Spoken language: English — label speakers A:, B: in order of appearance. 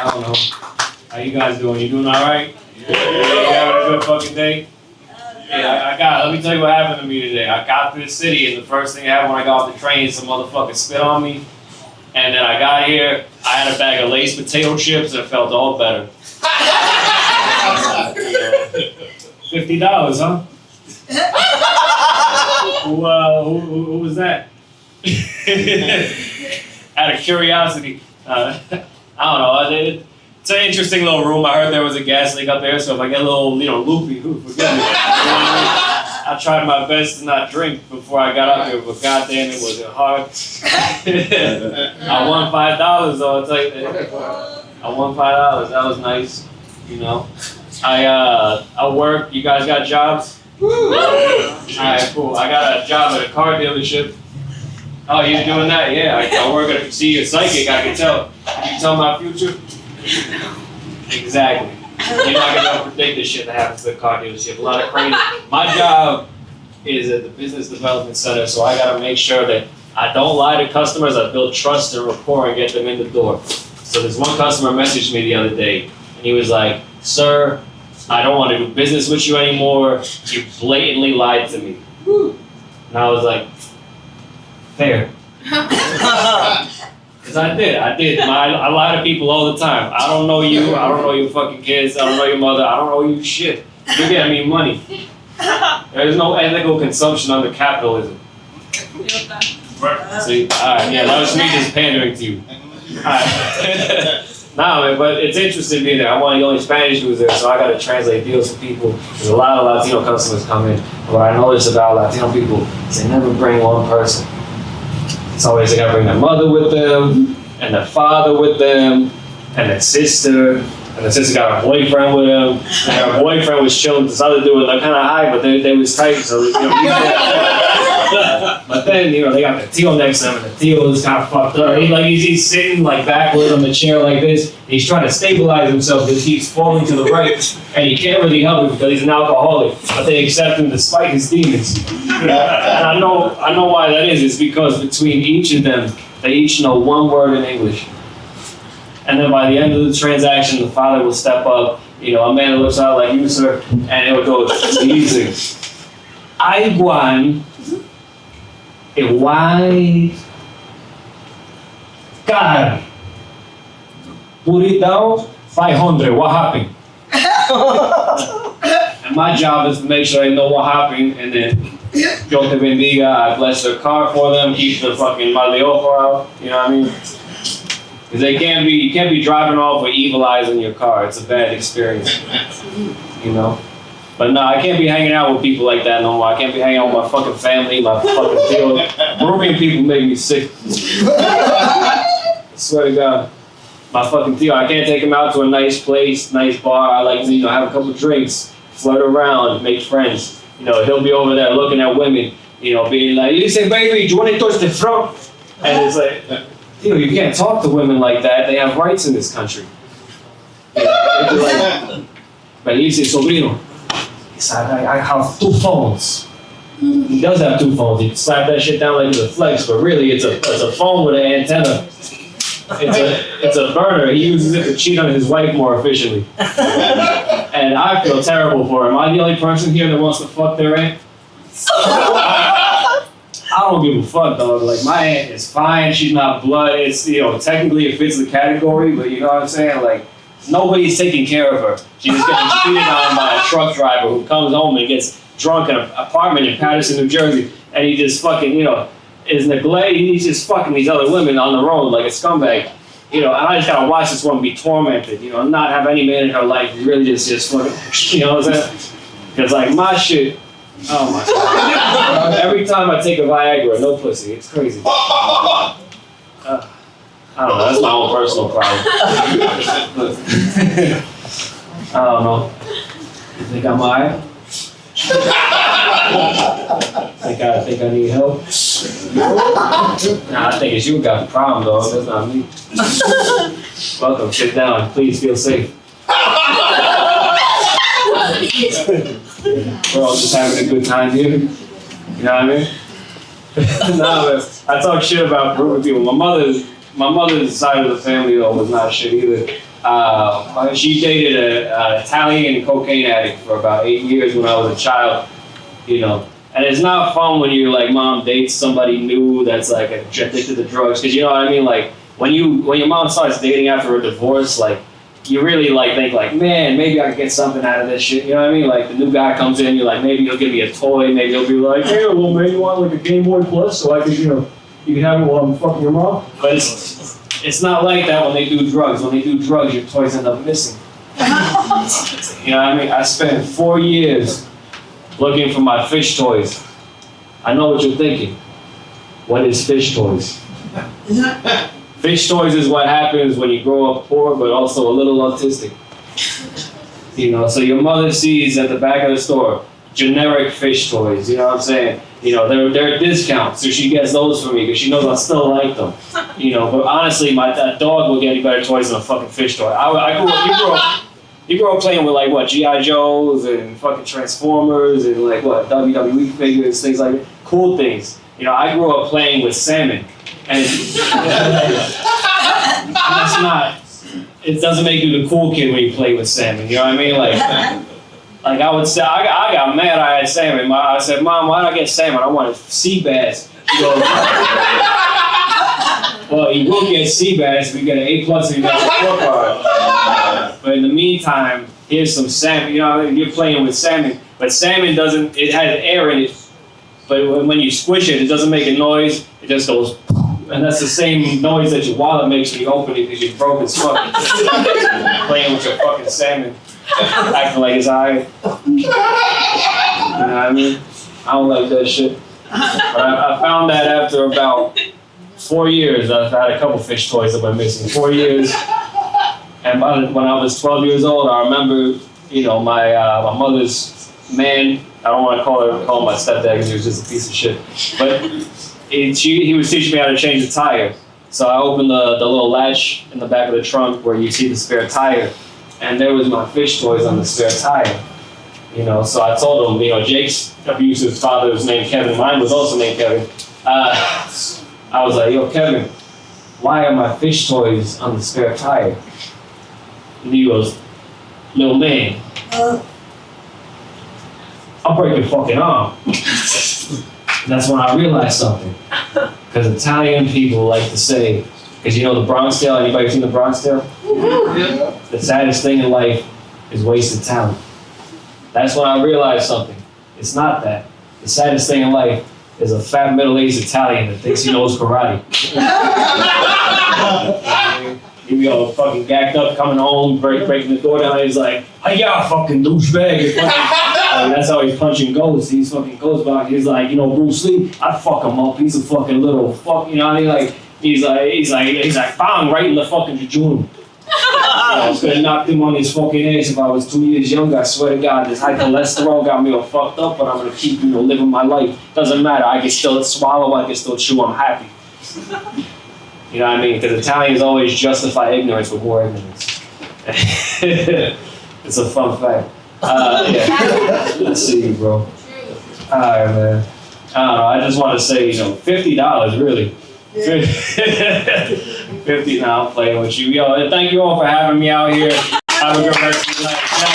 A: I don't know. How you guys doing? You doing all right? Yeah. You having a good fucking day? Yeah, let me tell you what happened to me today. I got to the city, and the first thing that happened when I got off the train, some motherfucker spit on me. And then I got here, I had a bag of Lay's potato chips, and it felt all better. $50, huh? Who was that? Out of curiosity. I don't know. It's an interesting little room. I heard there was a gas leak up there, so if I get a little, loopy, forget me. I tried my best to not drink before I got up here, but goddamn, it wasn't hard. I won $5 though. I'll tell you that. I won $5. That was nice. I work. You guys got jobs? Alright, cool. I got a job at a car dealership. Oh, you're doing that? Yeah, I work at see you're psychic, I can tell. Can you tell my future? Exactly. You're not gonna predict this shit that happens at the car dealership. A lot of crazy. My job is at the business development center, so I gotta make sure that I don't lie to customers, I build trust and rapport and get them in the door. So this one customer messaged me the other day, and he was like, "Sir, I don't want to do business with you anymore. You blatantly lied to me." And I was like, fair. Because I did. I lie to people all the time. I don't know you. I don't know your fucking kids. I don't know your mother. I don't know you shit. You're getting me money. There's no ethical consumption under capitalism. See? Alright, yeah, that was me just pandering to you. Alright. Nah, man, but it's interesting being there. I'm one of the only Spanish dudes there, so I gotta translate deals for people. There's a lot of Latino customers come in. What I notice about Latino people is they never bring one person. It's always they gotta bring their mother with them, and their father with them, and their sister. And the sister got a boyfriend with them. And her boyfriend was chilling with this other dude. They're kind of high, but they was tight. So, but then, they got the Tio next to him, and the Tio is kind of fucked up. He's sitting like backward on the chair like this. And he's trying to stabilize himself because he keeps falling to the right. And you can't really help him because he's an alcoholic. But they accept him despite his demons. And I know why that is. It's because between each of them, they each know one word in English. And then by the end of the transaction, the father will step up, a man that looks out like you, sir, and it will go easy. Iguan, a white car. Put it down, 500, what happened? And my job is to make sure they know what happened, and then, Dios te bendiga, I bless their car for them, keep the fucking mal de ojo out, you know what I mean? Because you can't be driving off with evil eyes in your car. It's a bad experience, But no, I can't be hanging out with people like that no more. I can't be hanging out with my fucking family, my fucking deal. Peruvian people make me sick. I swear to God. My fucking deal. I can't take him out to a nice place, nice bar. I like to, have a couple drinks, flirt around, make friends. He'll be over there looking at women, being like, "Listen, baby, do you want to touch the front?" And it's like, you can't talk to women like that. They have rights in this country. But he says, "Sobrino, I have 2 phones." He does have 2 phones. He slap that shit down like it's a flex, but really it's a phone with an antenna. It's a burner. He uses it to cheat on his wife more efficiently. And I feel terrible for him. Am I the only person here that wants to fuck their aunt? I don't give a fuck, dog. Like, my aunt is fine. She's not blood. It's, technically it fits the category, but you know what I'm saying? Like, nobody's taking care of her. She's just getting cheated on by a truck driver who comes home and gets drunk in an apartment in Patterson, New Jersey, and he just fucking, is neglected. He's just fucking these other women on the road like a scumbag. And I just gotta watch this woman be tormented, and not have any man in her life really just fucking, you know what I'm saying? Because, like, my shit, oh my God. Every time I take a Viagra, no pussy. It's crazy. I don't know. That's my own personal problem. I don't know. You think I'm alright? Think I need help? Nah, I think it's you who got the problem, though. That's not me. Welcome. Sit down. Please feel safe. We're all just having a good time here. You know what I mean? Nah, man. I talk shit about Peruvian people. My mother's side of the family, though, was not shit either. She dated an Italian cocaine addict for about 8 years when I was a child, you know. And it's not fun when your like mom dates somebody new that's like addicted to drugs, because you know what I mean. Like when your mom starts dating after a divorce, like you really like think like, man, maybe I can get something out of this shit. You know what I mean? Like the new guy comes in, you're like, maybe he'll give me a toy, maybe he'll be like, hey, well, maybe you want like a Game Boy Plus so I can, you know, you can have it while I'm fucking your mom. But it's not like that when they do drugs. When they do drugs, your toys end up missing. You know what I mean? I spent 4 years looking for my fish toys. I know what you're thinking. What is fish toys? Fish toys is what happens when you grow up poor, but also a little autistic. You know, so your mother sees at the back of the store generic fish toys. You know what I'm saying? You know, they're discounts, so she gets those for me because she knows I still like them. You know, but honestly, that dog will get any better toys than a fucking fish toy. You grew up playing with like what, G.I. Joes and fucking Transformers and like what, WWE figures, things like that. Cool things. You know, I grew up playing with salmon. And that's not, it doesn't make you the cool kid when you play with salmon, you know what I mean? Like I would say, I got mad I had salmon. I said, Mom, why did I get salmon? I wanted sea bass. She goes, well, you will get sea bass if you get an A+ and you got a scorecard. But in the meantime, here's some salmon. You know, you're playing with salmon, but salmon doesn't, it has air in it. But when you squish it, it doesn't make a noise. It just goes, and that's the same noise that your wallet makes when you open it because you're broke as fuck. Playing with your fucking salmon, acting like it's alright. You know what I mean? I don't like that shit. But I found that after about 4 years, I've had a couple fish toys that went missing. 4 years. And when I was 12 years old, I remember, you know, my mother's man, I don't want to call him my stepdad because he was just a piece of shit. But he was teaching me how to change the tire. So I opened the little latch in the back of the trunk where you see the spare tire. And there was my fish toys on the spare tire. You know, so I told him, you know, Jake's abusive father was named Kevin. Mine was also named Kevin. I was like, yo, Kevin, why are my fish toys on the spare tire? And he goes, little man, I'll break your fucking arm. That's when I realized something. Because Italian people like to say, because you know the Bronx Tale, anybody seen the Bronx Tale? Yeah. The saddest thing in life is wasted talent. That's when I realized something. It's not that. The saddest thing in life is a fat middle-aged Italian that thinks he knows karate. He be all fucking gacked up, coming home, breaking the door down, he's like, "Hiya, fucking douchebag." That's how he's punching ghosts. He's fucking ghost box. He's like, you know, Bruce Lee, I'd fuck him up. He's a fucking little fuck, you know what I mean? Like, he's like, bang, right in the fucking jejunum. I was gonna knock him on his fucking ass if I was 2 years younger. I swear to God, this high cholesterol got me all fucked up, but I'm gonna keep, you know, living my life. Doesn't matter. I can still swallow. I can still chew. I'm happy. You know what I mean? Because Italians always justify ignorance with more ignorance. It's a fun fact. Yeah. Let's see, bro. Alright, man. I don't know. I just want to say, you know, $50, really. 50 now, I'm playing with you. Yo, and thank you all for having me out here. Have a good rest of the night.